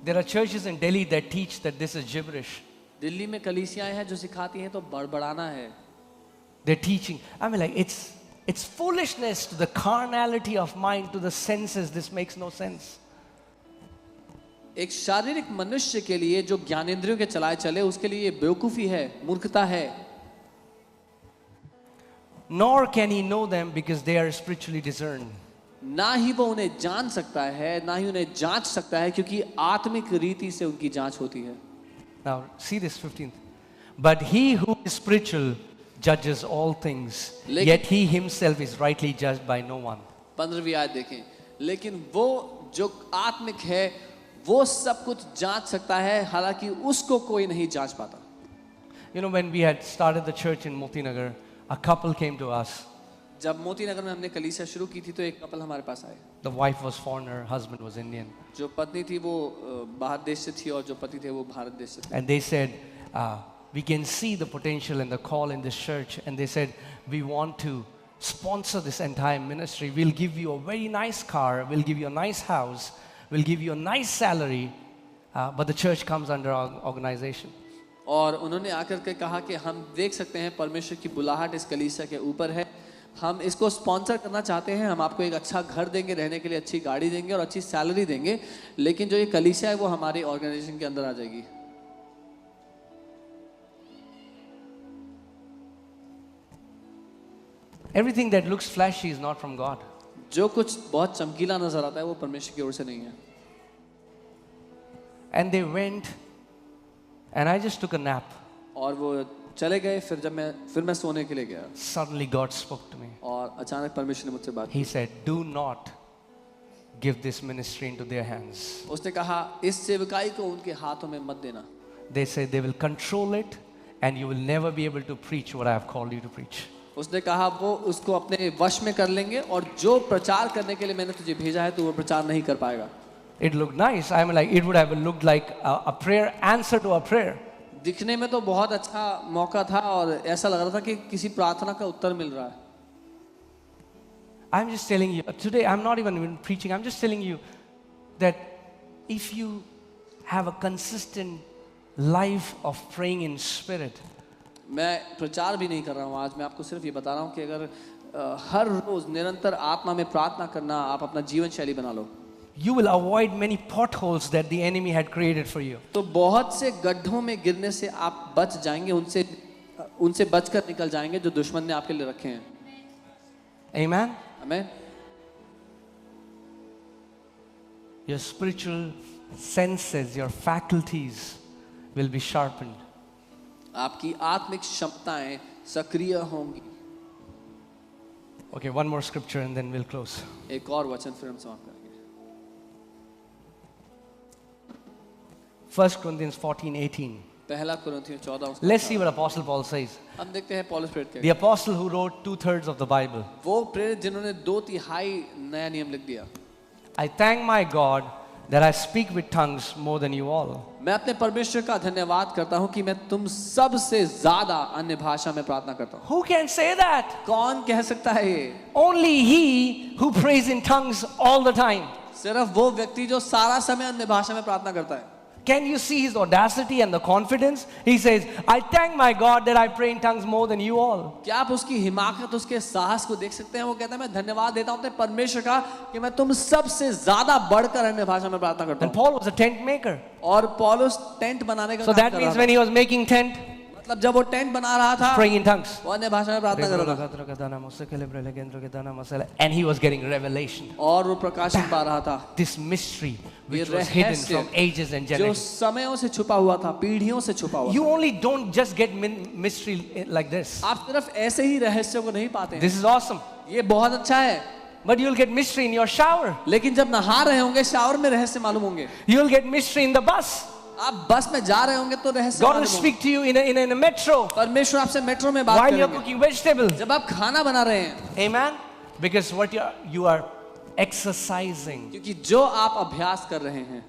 There are churches in Delhi that teach that this is gibberish. Delhi में कलीसियाएं हैं जो सिखाती हैं तो बड़बड़ाना है। They're teaching. I mean, like, it's foolishness to the carnality of mind, to the senses. This makes no sense. एक शारीरिक मनुष्य के लिए जो ज्ञानेंद्रियों के चलाए चले उसके लिए ये बेवकूफी है, मूर्खता है। Nor can he know them because they are spiritually discerned. ना ही वो उन्हें जान सकता है, ना ही उन्हें जांच सकता है, क्योंकि आत्मिक रीति से उनकी जांच होती है। Now, see this 15th. But he who is spiritual judges all things, yet he himself is rightly judged by no one. 15वीं आयत देखें। लेकिन वो जो आत्मिक है वो सब कुछ जांच सकता है, हालांकि उसको कोई नहीं जांच पाता। You know, when we had started the church in Moti Nagar, a couple came to us. जब मोती नगर में हमने कलीसिया शुरू की थी तो एक कपल हमारे पास आए। The wife was foreigner, husband was Indian. जो पत्नी थी वो बाहर देश से थी और जो पति थे वो भारत देश से थे। And they said, we can see the potential and the call in this church. And they said, we want to sponsor this entire ministry. We'll give you a very nice car. We'll give you a nice house. We'll give you a nice salary. But the church comes under our organization. और उन्होंने आकर के कहा कि हम देख सकते हैं परमेश्वर की बुलाहट इस कलीसिया के ऊपर है, हम इसको स्पॉन्सर करना चाहते हैं, हम आपको एक अच्छा घर देंगे, रहने के लिए अच्छी गाड़ी देंगे और अच्छी सैलरी देंगे, लेकिन जो ये कलीसिया है वो हमारी ऑर्गेनाइजेशन के अंदर आ जाएगी। Everything that looks flashy is not from God. जो कुछ बहुत चमकीला नजर आता है वो परमेश्वर की ओर से नहीं है। And they went, and I just took a nap. और वो चले गए, फिर मैं सोने के लिए गया Suddenly God spoke to me. और अचानक परमेश्वर ने मुझसे बात की। He said, do not give this ministry into their hands. उसने कहा इस सेवकाई को उनके हाथों में मत देना। They said they will control it and you will never be able to preach what I have called you to preach. उसने कहा वो उसको अपने वश में कर लेंगे और जो प्रचार करने के लिए मैंने तुझे भेजा है तो वो प्रचार नहीं कर पाएगा। It looked nice. I mean, like, it would have looked like a prayer, answer to a prayer. दिखने में तो बहुत अच्छा मौका था और ऐसा लग रहा था कि किसी प्रार्थना का उत्तर मिल रहा है। I'm just telling you, today I'm not even preaching, I'm just telling you that if you have a consistent life of praying in spirit, मैं प्रचार भी नहीं कर रहा हूँ आज, मैं आपको सिर्फ ये बता रहा हूँ कि अगर हर रोज निरंतर आत्मा में प्रार्थना करना आप अपना जीवन शैली बना लो, you will avoid many potholes that the enemy had created for you. तो बहुत से गड्ढों में गिरने से आप बच जाएंगे, उनसे बचकर निकल जाएंगे जो दुश्मन ने आपके लिए रखे हैं। Amen? आमीन। Your spiritual senses, your faculties will be sharpened. आपकी आत्मिक क्षमताएं सक्रिय होंगी। Okay, one more scripture and then we'll close. एक और वचन फिर हम समाप्त करेंगे। 1 Corinthians 14:18. पहला कुरिन्थियों 14। Let's see what Apostle Paul says. हम देखते हैं पौलुस प्रेरित The क्या, apostle who wrote 2/3 of the Bible. वो प्रेरित जिन्होंने 2/3 नया नियम लिख दिया। I thank my God that I speak with tongues more than you all. मैं अपने परमेश्वर का धन्यवाद करता हूँ कि मैं तुम सब से ज्यादा अन्य भाषा में प्रार्थना करता हूँ। Who can say that? कौन कह सकता है ये? Only he who prays in tongues all the time. सिर्फ वो व्यक्ति जो सारा समय अन्य भाषा में प्रार्थना करता है। Can you see his audacity and the confidence? He says, I thank my God that I pray in tongues more than you all. क्या आप उसकी हिमाकत, उसके साहस को देख सकते हैं? वो कहता है मैं धन्यवाद देता हूँ अपने परमेश्वर का कि मैं तुम सब से ज्यादा बढ़कर अन्य भाषा में प्रार्थना करता And हूँ। Paul was a tent maker. और पौलुस टेंट बनाने का So काम that कर means रहा when था। he was making tent, मतलब जब वो टेंट बना रहा था praying in tongues. वो अन्य भाषा में प्रार्थना कर रहा था And he was getting revelation. और वो प्रकाशन पा रहा था This mystery which ये was hidden रहस्य from ages and जो generations. समयों से छुपा हुआ था, पीढ़ियों से छुपा हुआ You था। only don't just get mystery like this. आप सिर्फ ऐसे ही रहस्यों को नहीं पाते हैं। This is awesome. ये बहुत अच्छा है, But you'll get mystery in your shower. लेकिन जब नहा रहे होंगे शावर में रहस्य मालूम होंगे। You'll get mystery in the bus. आप बस में जा रहे होंगे तो रहस्य God will मालूम होंगे। speak to you in a metro परमेश्वर आपसे मेट्रो में बात while you're करेंगे cooking vegetables. जब आप खाना बना रहे हैं, Amen. Because what you are exercising, क्योंकि जो आप अभ्यास कर रहे हैं,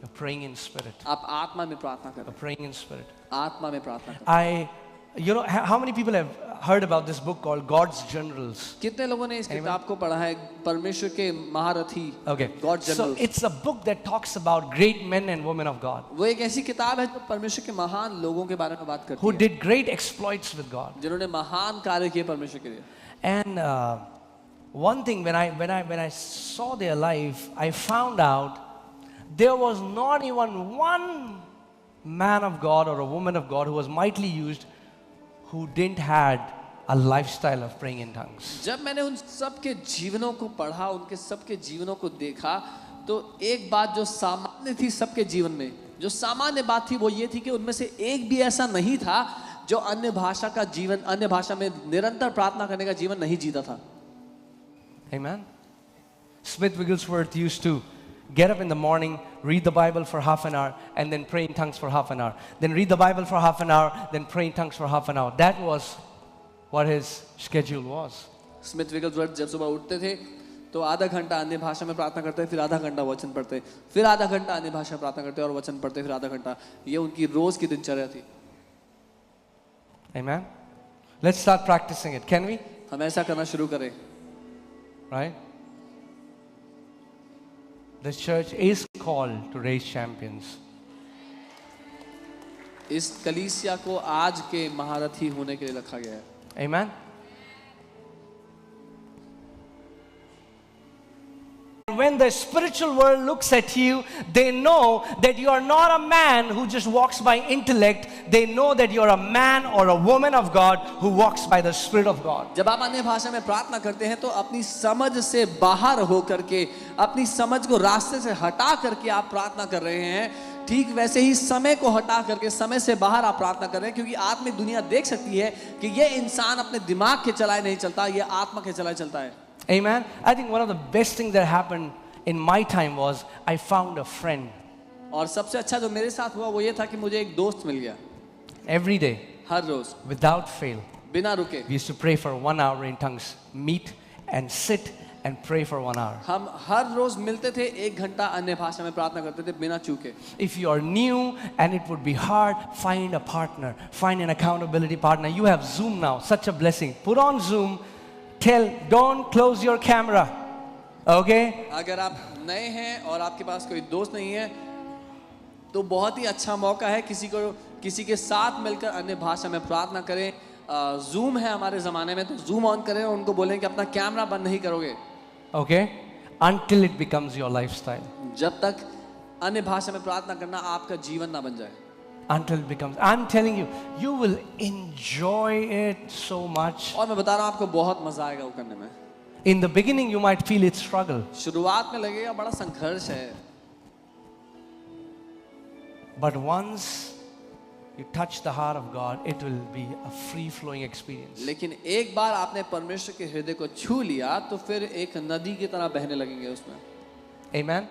you're praying in spirit. आप आत्मा में प्रार्थना कर रहे You're praying in spirit. हैं, आत्मा में प्रार्थना कर You know, how many people have heard about this book called God's Generals? कितने लोगों ने इस किताब को पढ़ा है, परमेश्वर के महारथी, Okay. God So general. it's a book that talks about great men and women of God वो एक ऐसी किताब है जो परमेश्वर के महान लोगों के बारे में बात करती who है, did great exploits with God. जिन्होंने महान कार्य किए परमेश्वर के लिए। And one thing, when I saw their life, I found out there was not even one man of God or a woman of God who was mightily used who didn't had a lifestyle of praying in tongues. जब मैंने उन सब के जीवनों को पढ़ा, उनके सबके जीवनों को देखा, तो एक बात जो सामान्य थी सबके जीवन में, जो सामान्य बात थी वो ये थी कि उनमें से एक भी ऐसा नहीं था जो अन्य भाषा का जीवन, अन्य भाषा में निरंतर प्रार्थना करने का जीवन नहीं जीता था। Amen. Smith Wigglesworth used to get up in the morning, read the Bible for half an hour, and then pray in tongues for half an hour. Then read the Bible for half an hour, then pray in tongues for half an hour. That was what his schedule was. Smith Wigglesworth जब सुबह उठते थे तो आधा घंटा अन्य भाषा में प्रार्थना करते, फिर आधा घंटा वचन पढ़ते, फिर आधा घंटा अन्य भाषा में प्रार्थना करते और वचन पढ़ते, फिर आधा घंटा। ये उनकी रोज की दिनचर्या थी। Amen. Let's start practicing it. Can we? हम ऐसा करना शुरू करें। Right? The church is called to raise champions. इस कलीसिया को आज के महारथी होने के लिए रखा गया है। Amen. When the spiritual world looks at you, they know that you are not a man who just walks by intellect. They know that you are a man or a woman of God who walks by the Spirit of God. जब आप अन्य भाषा में प्रार्थना करते हैं तो अपनी समझ से बाहर हो करके, अपनी समझ को रास्ते से हटा करके आप प्रार्थना कर रहे हैं। ठीक वैसे ही समय को हटा करके, समय से बाहर आप प्रार्थना कर रहे हैं, क्योंकि आत्मिक दुनिया देख सकती है कि ये इंसान अपने दिमाग के चलाए नहीं चलता, ये आत्मा के चलाए चलता है। Amen. I think one of the best things that happened in my time was I found a friend. और सबसे अच्छा जो मेरे साथ हुआ वो ये था कि मुझे एक दोस्त मिल गया। Every day, हर रोज without fail, बिना रुके we used to pray for 1 hour in tongues, meet and sit and pray for 1 hour. हम हर रोज मिलते थे, 1 घंटा अन्य भाषा में प्रार्थना करते थे बिना चूके। If you are new and it would be hard, find a partner, find an accountability partner. You have Zoom now, such a blessing. Put on Zoom, don't close your camera. Okay? अगर आप नए हैं और आपके पास कोई दोस्त नहीं है तो बहुत ही अच्छा मौका है किसी के साथ मिलकर अन्य भाषा में प्रार्थना करें। जूम है हमारे ज़माने में, तो जूम ऑन करें और उनको बोलें कि अपना कैमरा बंद नहीं करोगे। Okay? Until it becomes your lifestyle. जब तक अन्य भाषा में प्रार्थना करना आपका जीवन ना बन जाए। Until it becomes, I'm telling you, you will enjoy it so much. और मैं बता रहा हूँ आपको बहुत मजा आएगा वो करने में। In the beginning, you might feel it's struggle. शुरुआत में लगेगा बड़ा संघर्ष है, But once you touch the heart of God, it will be a free-flowing experience. लेकिन एक बार आपने परमेश्वर के हृदय को छू लिया तो फिर एक नदी की तरह बहने लगेंगे उसमें। Amen.